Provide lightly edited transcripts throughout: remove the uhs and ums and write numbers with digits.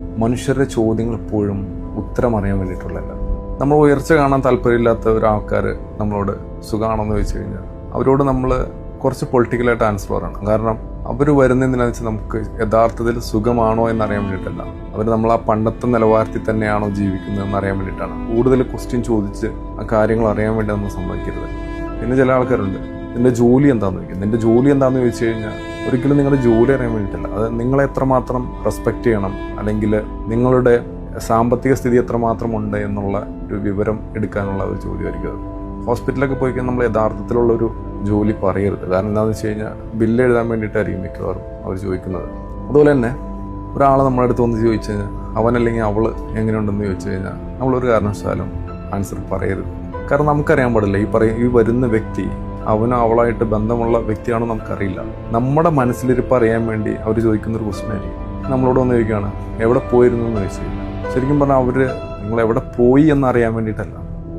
മനുഷ്യരുടെ ചോദ്യങ്ങൾ എപ്പോഴും ഉത്തരം അറിയാൻ വേണ്ടിയിട്ടുള്ളതല്ല. നമ്മൾ ഉയർച്ച കാണാൻ താല്പര്യമില്ലാത്ത ഒരാൾക്കാർ നമ്മളോട് സുഖമാണെന്ന് ചോദിച്ചു കഴിഞ്ഞാൽ അവരോട് നമ്മൾ കുറച്ച് പൊളിറ്റിക്കലായിട്ട് ആൻസർ പറയണം. കാരണം അവർ വരുന്നതിനനുസരിച്ച് നമുക്ക് യഥാർത്ഥത്തിൽ സുഖമാണോ എന്നറിയാൻ വേണ്ടിയിട്ടല്ല, അവർ നമ്മൾ ആ പണ്ടത്തെ നിലവാരത്തിൽ തന്നെയാണോ ജീവിക്കുന്നത് എന്നറിയാൻ വേണ്ടിയിട്ടാണ്. കൂടുതൽ ക്വസ്റ്റ്യൻ ചോദിച്ച് ആ കാര്യങ്ങൾ അറിയാൻ വേണ്ടി നമ്മൾ സമ്മതിക്കരുത്. പിന്നെ ചില ആൾക്കാരുണ്ട്, നിന്റെ ജോലി എന്താണെന്ന് ചോദിക്കും. നിന്റെ ജോലി എന്താണെന്ന് ചോദിച്ചു കഴിഞ്ഞാൽ ഒരിക്കലും നിങ്ങളുടെ ജോലി അറിയാൻ വേണ്ടിയിട്ടല്ല, അത് നിങ്ങളെ എത്രമാത്രം റെസ്പെക്റ്റ് ചെയ്യണം, അല്ലെങ്കിൽ നിങ്ങളുടെ സാമ്പത്തിക സ്ഥിതി എത്രമാത്രം ഉണ്ട് എന്നുള്ള ഒരു വിവരം എടുക്കാനുള്ള ഒരു ചോദ്യമായിരിക്കും അത്. ഹോസ്പിറ്റലൊക്കെ പോയി കഴിഞ്ഞാൽ നമ്മൾ യഥാർത്ഥത്തിലുള്ളൊരു ജോലി പറയരുത്. കാരണം എന്താണെന്ന് വെച്ച് കഴിഞ്ഞാൽ ബില്ല് എഴുതാൻ വേണ്ടിയിട്ടായിരിക്കും മിക്കവാറും അവർ ചോദിക്കുന്നത്. അതുപോലെ തന്നെ ഒരാളെ നമ്മുടെ അടുത്ത് വന്ന് ചോദിച്ചു കഴിഞ്ഞാൽ അവനല്ലെങ്കിൽ അവൾ എങ്ങനെയുണ്ടെന്ന് ചോദിച്ചു കഴിഞ്ഞാൽ നമ്മളൊരു കാരണവശാലും ആൻസർ പറയരുത്. കാരണം നമുക്കറിയാൻ പാടില്ല ഈ വരുന്ന വ്യക്തി അവനോ അവളായിട്ട് ബന്ധമുള്ള വ്യക്തിയാണോ നമുക്കറിയില്ല. നമ്മുടെ മനസ്സിലിരിപ്പ് അറിയാൻ വേണ്ടി അവർ ചോദിക്കുന്നൊരു ക്വസ്റ്റ്യൻ ആയിരിക്കും. നമ്മളോട് വന്ന് ചോദിക്കുകയാണ് എവിടെ പോയിരുന്നു എന്ന് ചോദിച്ചു കഴിഞ്ഞാൽ ശരിക്കും പറഞ്ഞാൽ അവർ നിങ്ങൾ എവിടെ പോയി എന്നറിയാൻ വേണ്ടിയിട്ടല്ല,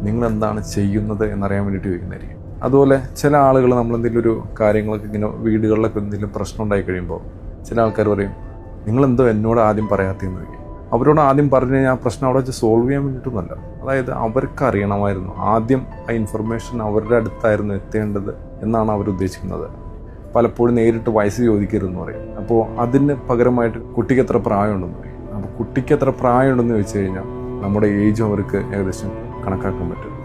നിങ്ങൾ എന്താണ് ചെയ്യുന്നത് എന്നറിയാൻ വേണ്ടിയിട്ട് ചോദിക്കുന്നതായിരിക്കും. അതുപോലെ ചില ആളുകൾ നമ്മളെന്തെങ്കിലും ഒരു കാര്യങ്ങളൊക്കെ ഇങ്ങനെ വീടുകളിലൊക്കെ എന്തെങ്കിലും പ്രശ്നം ഉണ്ടായി കഴിയുമ്പോൾ ചില ആൾക്കാർ പറയും നിങ്ങളെന്തോ എന്നോട് ആദ്യം പറയാത്തതെന്ന് ചോദിക്കും. അവരോട് ആദ്യം പറഞ്ഞു കഴിഞ്ഞാൽ ആ പ്രശ്നം അവിടെ വെച്ച് സോൾവ് ചെയ്യാൻ വേണ്ടിയിട്ടൊന്നുമല്ല. അതായത് അവർക്ക് അറിയണമായിരുന്നു, ആദ്യം ആ ഇൻഫർമേഷൻ അവരുടെ അടുത്തായിരുന്നു എത്തേണ്ടത് എന്നാണ് അവർ ഉദ്ദേശിക്കുന്നത്. പലപ്പോഴും നേരിട്ട് വയസ്സ് ചോദിക്കരുതെന്ന് പറയും. അപ്പോൾ അതിന് പകരമായിട്ട് കുട്ടിക്ക് എത്ര പ്രായമുണ്ടെന്ന് പറയും. അപ്പോൾ കുട്ടിക്ക് എത്ര പ്രായമുണ്ടെന്ന് വെച്ച് കഴിഞ്ഞാൽ നമ്മുടെ ഏജും അവർക്ക് ഏകദേശം കണക്കാക്കാൻ പറ്റും.